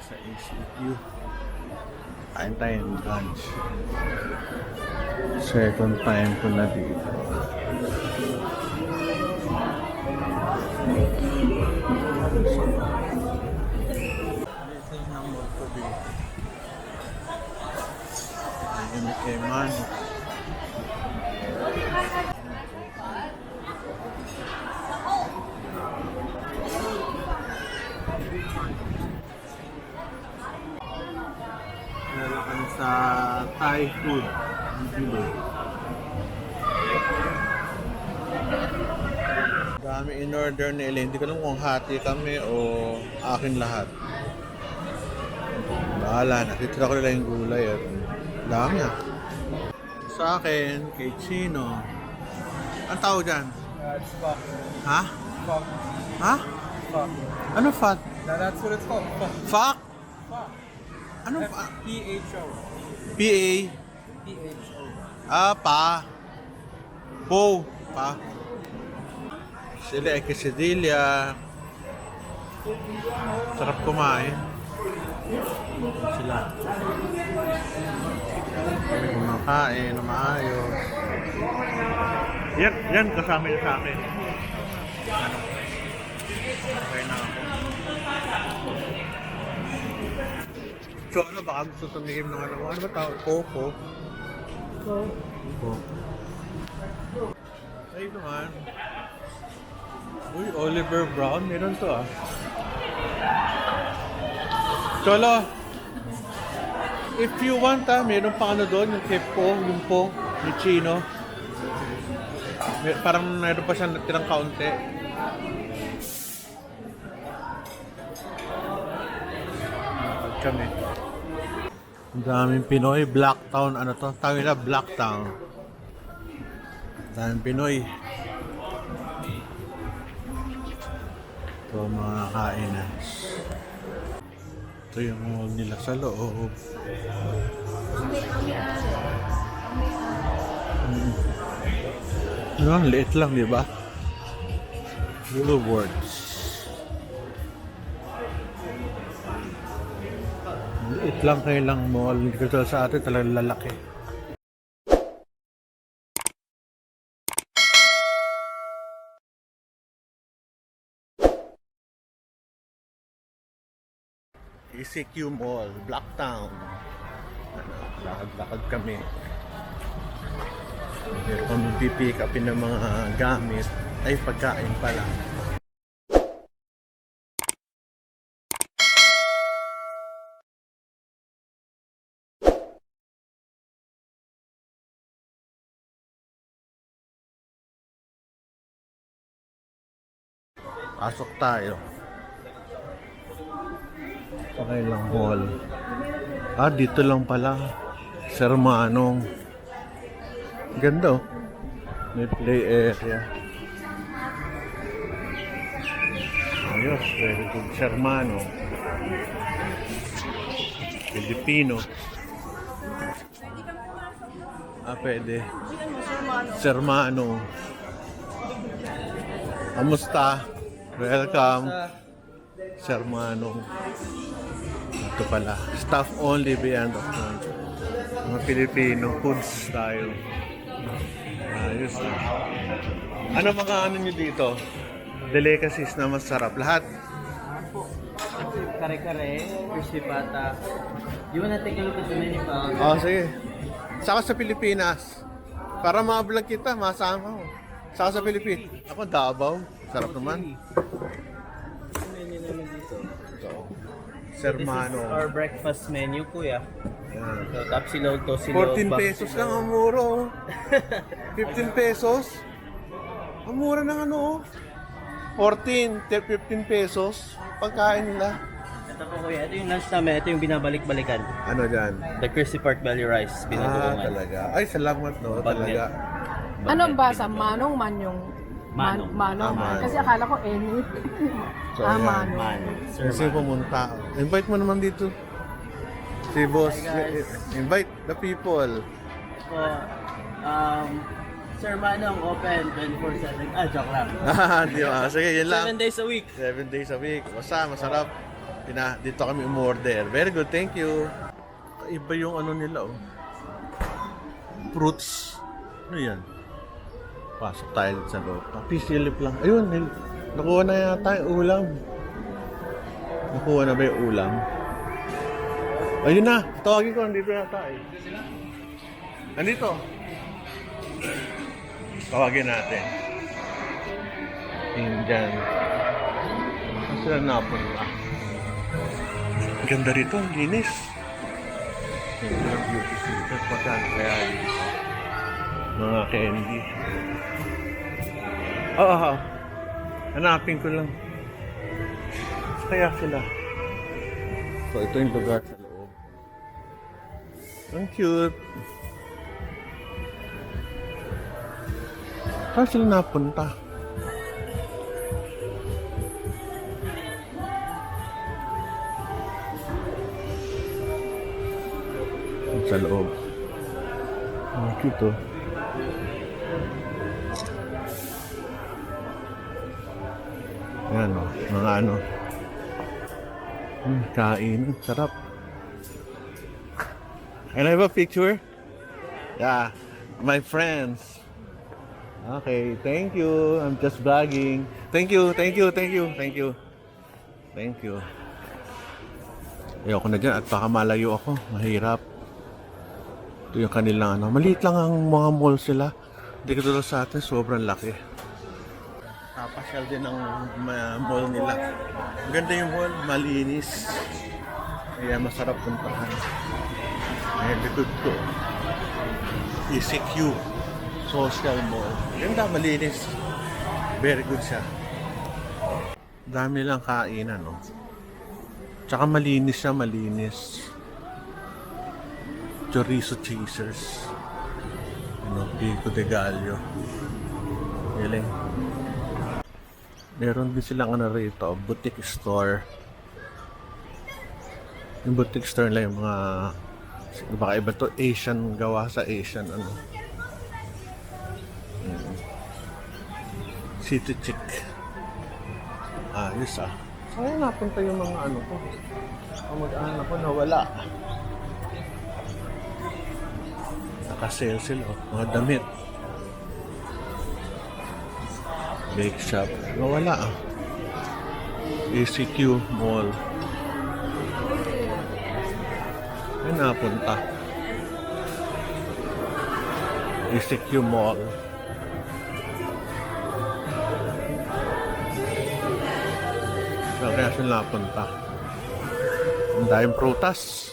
sa ACQ. Kain tayo ng lunch. Second time ko na dito. Ito ng mall ko dito. Ayun kay Mano. Nalakan sa Thai food. Dito. Dami in order ni Elaine. Hindi ko alam kung hati kami o akin lahat. Bahala. Nakitira ko nila yung gulay at dami ah. Sa akin, kay Chino. Ang tawag dyan? It's fuck. Ha? Fuck. Ha? Fuck. Ano fat? That's what it's called. Fuck. Fuck? Fuck. Ano pa? F-P-H-O. P-A? P-H-O. Ah, pa. Po. Pa. Sila ay quesadilla. Sarap kumain. Sila. Kumakain na maayos. Yan kasama niya sa akin. Ano? Okay na ako. So ano, baka gusto tumigim ng ano ba tawag? Coco. Coco. Ay naman. Uy, Oliver Brown. Meron to ah. Cholo, if you want meron pa ano doon, yung kepo, yung po, ni Chino. Parang meron pa siya natirang kaunti. Kami. Ang daming Pinoy, Blacktown, ano to? Tawag nila Blacktown. Ang daming Pinoy. Ito mga kainan. Ito yung mall nila sa loob. Ang liit lang, di ba? Woolworths. Liit lang kayo lang mall. Hindi ko sa atin talagang lalaki. ECQ Mall, Blacktown. Lakad-lakad kami. Meron kami pipick upin ng mga gamit. Ay, pagkain pala. Pasok tayo. Okay lang mall. Ah, dito lang pala. Sermanong. Ganda oh. May play area. Ayos, very good. Sermano. Filipino. Ah, pwede. Sermano. Kamusta? Welcome. Sermano. Ito pala. Staff only beyond of month. Mga Pilipino. Foods tayo. Ayos na. Ano mga ano nyo dito? Delicacies na masarap. Lahat? Kare-kare, crispy pata. You wanna take a look at the menu pa? Oh, sige. Saka sa Pilipinas. Para ma-vlog kita, masama mo. Saka sa Pilipinas. Ako, Davao. Sarap naman. Menu naman dito. Sermano. This is our breakfast menu, kuya. Yan. So, top silog, to silog. 14 pesos lang ang muro. 15 pesos. Ang mura ng ano. 14, 15 pesos. Pagkain nila. Ito po kuya, ito yung lunch namin. Ito yung binabalik-balikan. Ano dyan? The crispy pork belly rice. Ah, talaga. Ay, salamat no. Talaga. Anong basa? Manong, manyong? Manong. Manong. Ah, Kasi akala ko any. So, Ah, ayan. manong. Manong. Sir Kasi Manong. pumunta. Invite mo naman dito. Si boss. guys. Invite the people. Po, Sir Manong open 24/7. Ah, joke lang. Di ba? Sige, yun lang. 7 days a week. 7 days a week. Basta, masarap. Dito kami umorder. Very good, thank you. Iba yung ano nila, oh. Fruits. Ano yan? Pasok tayo sa loob. Pisilip lang. Ayun, nakuha na yata yung ulam. Nakuha na ba yung ulam? Ayun na, tawagin ko, nandito na tayo. Nandito. Tawagin natin. Indian. Saan sila napunta? Ang ganda rito, ang linis. Ang beauty center pa dyan. Kaya dito. Mga candy. Oo. Hanapin ko lang. Kaya sila. So, ito yung lugar sa loob. Ang cute. Saan sila napunta? Sa loob. Ang cute, oh. Ayan, oh. Mga ano. Kain. Sarap. Can I have a picture? Yeah. My friends. Okay, thank you. I'm just vlogging. Thank you. Ayoko na dyan at baka malayo ako. Mahirap. Ito yung kanilang ano. Maliit lang ang mga mall sila. Hindi katulad sa atin, sobrang laki. Napasyal din ang mall nila. Maganda yung mall, malinis. Kaya masarap puntahan. May likod ko. ECQ Social Mall. Ganda, malinis. Very good siya. Dami lang kainan, no? Tsaka malinis siya, malinis. Chorizo Chasers. Ano, Pico de Gallo. Galing. Meron din silang ano rito, boutique store. Yung boutique store nila yung mga baka iba to, Asian, gawa sa Asian ano. City chic. Ayos ah. Saan napunta yung mga ano ko? Kamag-anak ko nawala. Naka-sale sila, oh. Mga damit. Bake shop. Nawala ah. ECQ Mall. Ay napunta. ECQ Mall. So, kaya sila napunta. Ang daming prutas.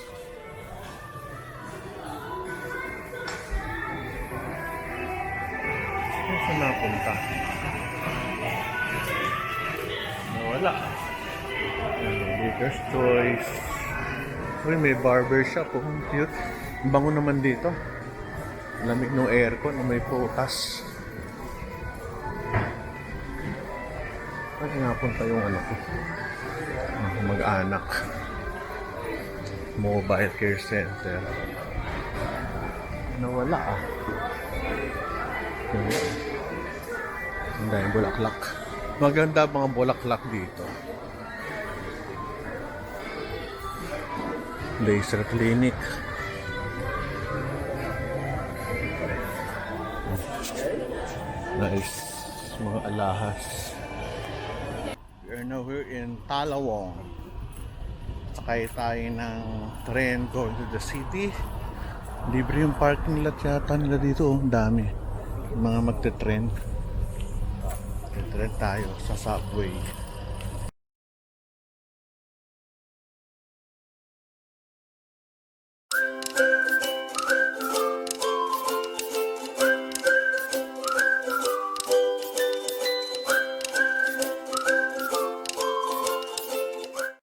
Kaya sila napunta. Nawala. Baker's Choice. Uy, may barber shop. Oh, cute. Ang bango naman dito. Lamig ng aircon. May prutas. Ay, napunta yung ano ko. Mag-anak. Mobile Care Center. Nawala ah. Ang daming bulaklak. Maganda mga bulaklak dito. Laser clinic. Nice. Mga alahas. We are now here in Talawong. Sakay tayo ng train going to the city. Libre yung parking lot yata nila dito. Ang dami. Mga magte-train. Magte-train tayo sa subway.